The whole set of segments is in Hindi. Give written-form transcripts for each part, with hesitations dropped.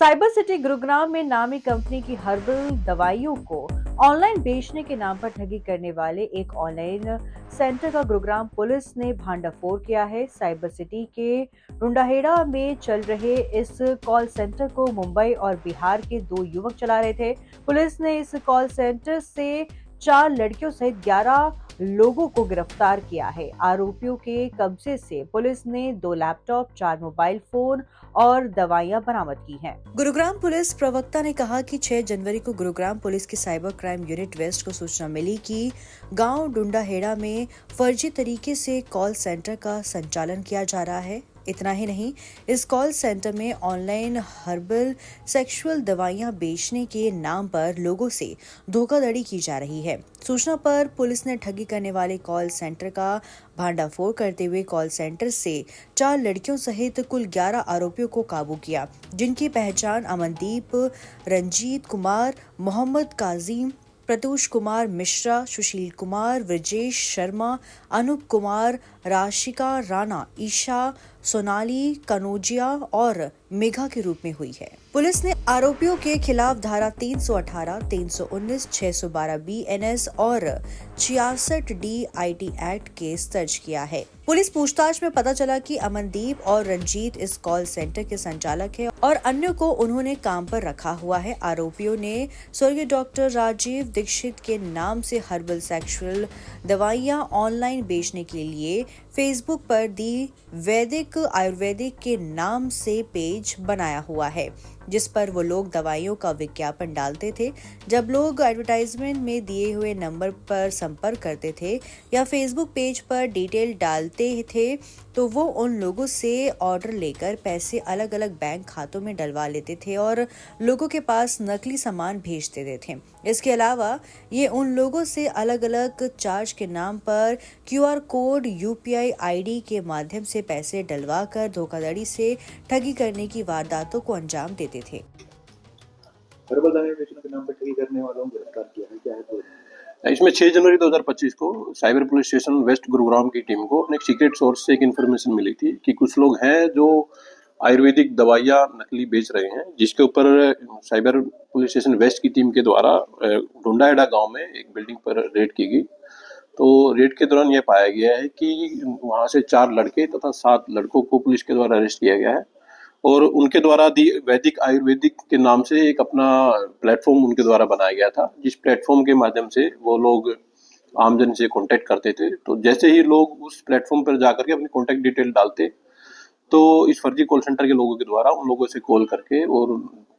साइबर सिटी गुरुग्राम में नामी कंपनी की हर्बल दवाइयों को ऑनलाइन बेचने के नाम पर ठगी करने वाले एक ऑनलाइन सेंटर का गुरुग्राम पुलिस ने भांडाफोड़ किया है। साइबर सिटी के रुंडाहेड़ा में चल रहे इस कॉल सेंटर को मुंबई और बिहार के दो युवक चला रहे थे। पुलिस ने इस कॉल सेंटर से 4 लड़कियों सहित 11 लोगों को गिरफ्तार किया है। आरोपियों के कब्जे से पुलिस ने 2 लैपटॉप, 4 मोबाइल फोन और दवाइयां बरामद की हैं। गुरुग्राम पुलिस प्रवक्ता ने कहा कि 6 जनवरी को गुरुग्राम पुलिस की साइबर क्राइम यूनिट वेस्ट को सूचना मिली कि गांव डुंडाहेड़ा में फर्जी तरीके से कॉल सेंटर का संचालन किया जा रहा है। इतना ही नहीं, इस कॉल सेंटर में ऑनलाइन हर्बल सेक्सुअल दवाइयां बेचने के नाम पर लोगों से धोखाधड़ी की जा रही है। सूचना पर पुलिस ने ठगी करने वाले कॉल सेंटर का भांडाफोड़ करते हुए कॉल सेंटर से 4 लड़कियों सहित कुल 11 आरोपियों को काबू किया, जिनकी पहचान अमनदीप, रंजीत कुमार, मोहम्मद काजिम, प्रतुष कुमार मिश्रा, सुशील कुमार, ब्रजेश शर्मा, अनूप कुमार, राशिका राणा, ईशा, सोनाली कनौजिया और मेघा के रूप में हुई है। पुलिस ने आरोपियों के खिलाफ धारा 318, 319, 612 BNS और 66 DIT एक्ट केस दर्ज किया है। पुलिस पूछताछ में पता चला कि अमनदीप और रंजीत इस कॉल सेंटर के संचालक हैं और अन्यों को उन्होंने काम पर रखा हुआ है। आरोपियों ने स्वर्गीय डॉक्टर राजीव दीक्षित के नाम से हर्बल सेक्सुअल दवाइयां ऑनलाइन बेचने के लिए फेसबुक पर दी वैदिक आयुर्वेदिक के नाम से पेज बनाया हुआ है, जिस पर वो लोग दवाइयों का विज्ञापन डालते थे। जब लोग एडवर्टाइजमेंट में दिए हुए नंबर पर संपर्क करते थे या फेसबुक पेज पर डिटेल डालते थे, तो वो उन लोगों से ऑर्डर लेकर पैसे अलग अलग बैंक खातों में डलवा लेते थे और लोगों के पास नकली सामान भेज देते थे। इसके अलावा ये उन लोगों से अलग अलग चार्ज के नाम पर QR कोड, UPI ID के माध्यम से पैसे डलवा कर धोखाधड़ी से ठगी करने की वारदातों को अंजाम देते थे। हर्बल दवाई बेचने के नाम पर ठगी करने वालों को गिरफ्तार किया है। क्या है पूरा? इसमें 6 जनवरी 2025 को cyber police station west Gurugram की टीम को अपने एक सीक्रेट सोर्स से एक इन्फॉर्मेशन मिली थी कि कुछ लोग हैं जो आयुर्वेदिक दवाइयाँ नकली बेच रहे हैं, जिसके ऊपर साइबर पुलिस स्टेशन वेस्ट की टीम के द्वारा डुंडाहेड़ा गांव में एक बिल्डिंग पर रेड की गई। तो रेड के दौरान यह पाया गया है कि वहाँ से 4 लड़के तथा 7 लड़कों को पुलिस के द्वारा अरेस्ट किया गया है और उनके द्वारा दी वैदिक आयुर्वेदिक के नाम से एक अपना प्लेटफॉर्म उनके द्वारा बनाया गया था, जिस प्लेटफॉर्म के माध्यम से वो लोग आमजन से कांटेक्ट करते थे। तो जैसे ही लोग उस प्लेटफॉर्म पर जाकर के अपनी कांटेक्ट डिटेल डालते, तो इस फर्जी कॉल सेंटर के लोगों के द्वारा उन लोगों से कॉल करके और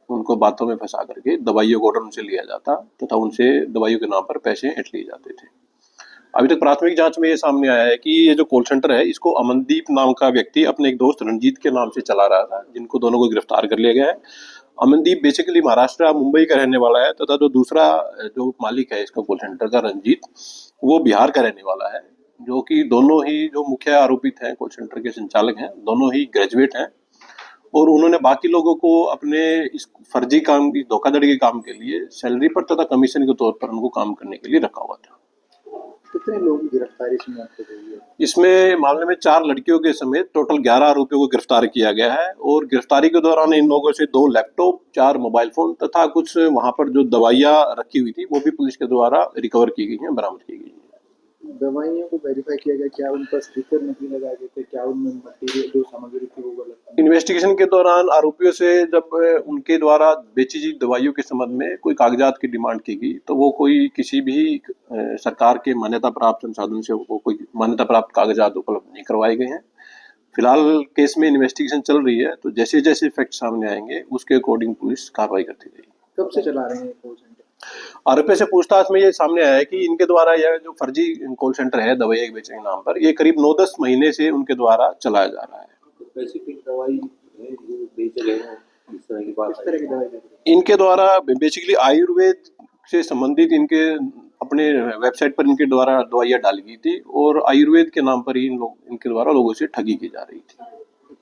उनको बातों में फंसा करके दवाइयों का ऑर्डर उनसे लिया जाता तथा उनसे दवाइयों के नाम पर पैसे ऐंठ लिए जाते थे। अभी तक प्राथमिक जांच में ये सामने आया है कि ये जो कॉल सेंटर है, इसको अमनदीप नाम का व्यक्ति अपने एक दोस्त रंजीत के नाम से चला रहा था, जिनको दोनों को गिरफ्तार कर लिया गया है। अमनदीप बेसिकली महाराष्ट्र मुंबई का रहने वाला है तथा जो दूसरा जो मालिक है इसका कॉल सेंटर का रंजीत, वो बिहार का रहने वाला है, जो कि दोनों ही जो मुख्य आरोपित हैं कॉल सेंटर के संचालक हैं, दोनों ही ग्रेजुएट हैं और उन्होंने बाकी लोगों को अपने इस फर्जी काम की धोखाधड़ी के काम के लिए सैलरी पर तथा कमीशन के तौर पर उनको काम करने के लिए रखा हुआ था। कितने लोगों की गिरफ्तारी इसमें आपको हुई है? इसमें मामले में 4 लड़कियों के समेत टोटल 11 आरोपियों को गिरफ्तार किया गया है और गिरफ्तारी के दौरान इन लोगों से 2 लैपटॉप, 4 मोबाइल फोन तथा कुछ वहां पर जो दवाइयां रखी हुई थी वो भी पुलिस के द्वारा रिकवर की गई हैं, बरामद की गई हैं। दवाइयों को वेरीफाई किया गया, क्या उन पर स्टिकर नहीं लगाए गए थे, क्या उनमें मटेरियल जो सामग्री थी वो गलत थी? इन्वेस्टिगेशन के दौरान आरोपियों से जब उनके द्वारा बेची गई दवाइयों के संबंध में कोई कागजात की डिमांड की गई, तो वो कोई किसी भी सरकार के मान्यता प्राप्त संसाधन से वो कोई मान्यता प्राप्त कागजात उपलब्ध नहीं करवाए गए हैं। फिलहाल केस में इन्वेस्टिगेशन चल रही है, तो जैसे जैसे फैक्ट सामने आएंगे उसके अकॉर्डिंग पुलिस कार्रवाई करती रहेगी। कब से चला रहे हैं कॉल सेंटर? आरोपियों से पूछताछ में ये सामने आया है कि इनके द्वारा यह जो फर्जी कॉल सेंटर है दवाई बेचने के नाम पर, ये करीब 9-10 महीने से उनके द्वारा चलाया जा रहा है। स्पेसिफिक दवाई बेच रहे हैं, इस तरह की बात, इस तरह की दवाई बेच रहे हैं। इनके द्वारा बेसिकली आयुर्वेद से संबंधित इनके अपने वेबसाइट पर इनके द्वारा दवाइयाँ डाली गई थी और आयुर्वेद के नाम पर ही इनके द्वारा लोगों से ठगी की जा रही थी।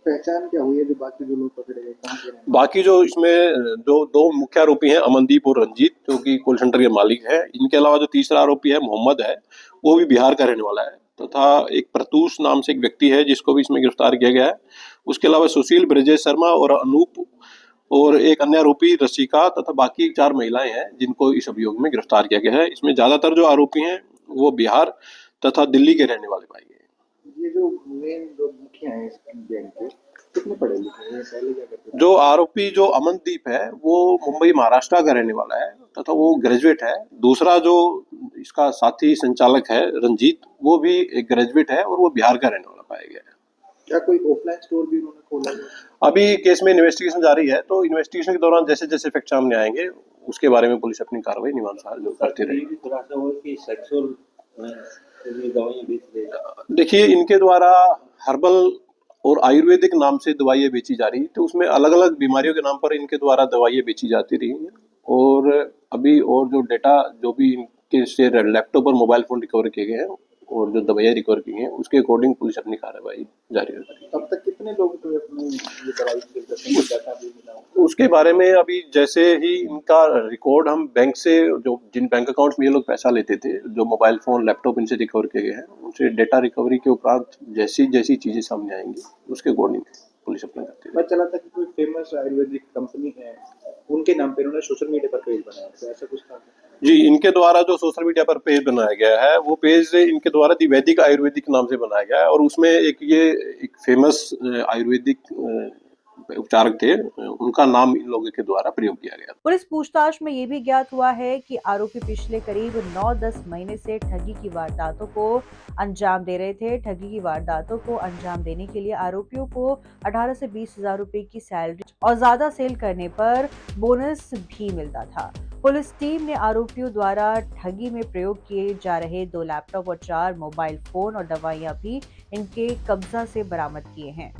पहचान क्या हुई है जो बाकी जो लोग पकड़े गए? कहाँ के हैं? बाकी जो इसमें जो 2 मुख्य आरोपी हैं अमनदीप और रंजीत, जो कि कॉल सेंटर के मालिक है, इनके अलावा जो तीसरा आरोपी है मोहम्मद है, वो भी बिहार का रहने वाला है तथा एक प्रतुष नाम से एक व्यक्ति है जिसको भी इसमें गिरफ्तार किया गया है। उसके अलावा सुशील, ब्रजेश शर्मा और अनूप और एक अन्य आरोपी रसिका तथा बाकी 4 महिलाएं हैं जिनको इस अभियोग में गिरफ्तार किया गया है। इसमें ज्यादातर जो आरोपी हैं वो बिहार तथा दिल्ली के रहने वाले पाए गए हैं। ये जो मेन जो मुखिया हैं इस गैंग के कितने पढ़े लिखे हैं, पहले क्या करते थे? जो आरोपी जो अमनदीप है वो मुंबई महाराष्ट्र का रहने वाला है तथा वो ग्रेजुएट है। दूसरा जो इसका साथी संचालक है रंजीत, वो भी एक ग्रेजुएट है और वो बिहार का रहने वाला पाया गया है। क्या कोई ऑफलाइन स्टोर भी उन्होंने खोला है? अभी केस में इन्वेस्टिगेशन जारी है, तो इन्वेस्टिगेशन के दौरान जैसे जैसे फैक्ट सामने आएंगे उसके बारे में पुलिस अपनी कार्रवाई नियमानुसार जो करती रहेगी। खुलासा हुआ कि सेक्सुअल दवाइयाँ बेच रहे हैं। देखिए, इनके द्वारा हर्बल और आयुर्वेदिक नाम से दवाइयाँ बेची जा रही थी, तो उसमें अलग अलग बीमारियों के नाम पर इनके द्वारा दवाइयाँ बेची जाती रही हैं। और अभी और जो डेटा जो भी इनके से लैपटॉप और मोबाइल फोन रिकवर किए गए हैं और जो दवाइयाँ रिकवर की हैं उसके अकॉर्डिंग पुलिस अपनी कार्रवाई जारी रखेगी। अब तक कितने लोग तो अपनी ये दवाई सेल करते हैं, डाटा भी मिला हो? उसके बारे में अभी जैसे ही इनका रिकॉर्ड हम बैंक से, जो जिन बैंक अकाउंट्स में ये लोग पैसा लेते थे, जो मोबाइल फोन लैपटॉप इनसे रिकवर किए गए हैं, उनसे डेटा रिकवरी के उपरांत जैसी जैसी चीजें सामने आएंगी उसके अकॉर्डिंग पुलिस अपना करती है। पता चला था कि कोई फेमस आयुर्वेदिक कंपनी है, उनके नाम पे उन्होंने सोशल मीडिया पर पेज बनाया, तो ऐसा कुछ था? जी, इनके द्वारा जो सोशल मीडिया पर पेज बनाया गया है वो पेज इनके द्वारा दी वैदिक आयुर्वेदिक नाम से बनाया गया है और उसमें एक फेमस आयुर्वेदिक उपचारक थे, उनका नाम इन लोगों के द्वारा प्रयोग किया गया। पुलिस पूछताछ में ये भी ज्ञात हुआ है कि आरोपी पिछले करीब 9-10 महीने से ठगी की वारदातों को अंजाम दे रहे थे। ठगी की वारदातों को अंजाम देने के लिए आरोपियों को 18 से 20 हजार रुपए की सैलरी और ज्यादा सेल करने पर बोनस भी मिलता था। पुलिस टीम ने आरोपियों द्वारा ठगी में प्रयोग किए जा रहे 2 लैपटॉप और 4 मोबाइल फोन और दवाइयां भी इनके कब्जा से बरामद किए हैं।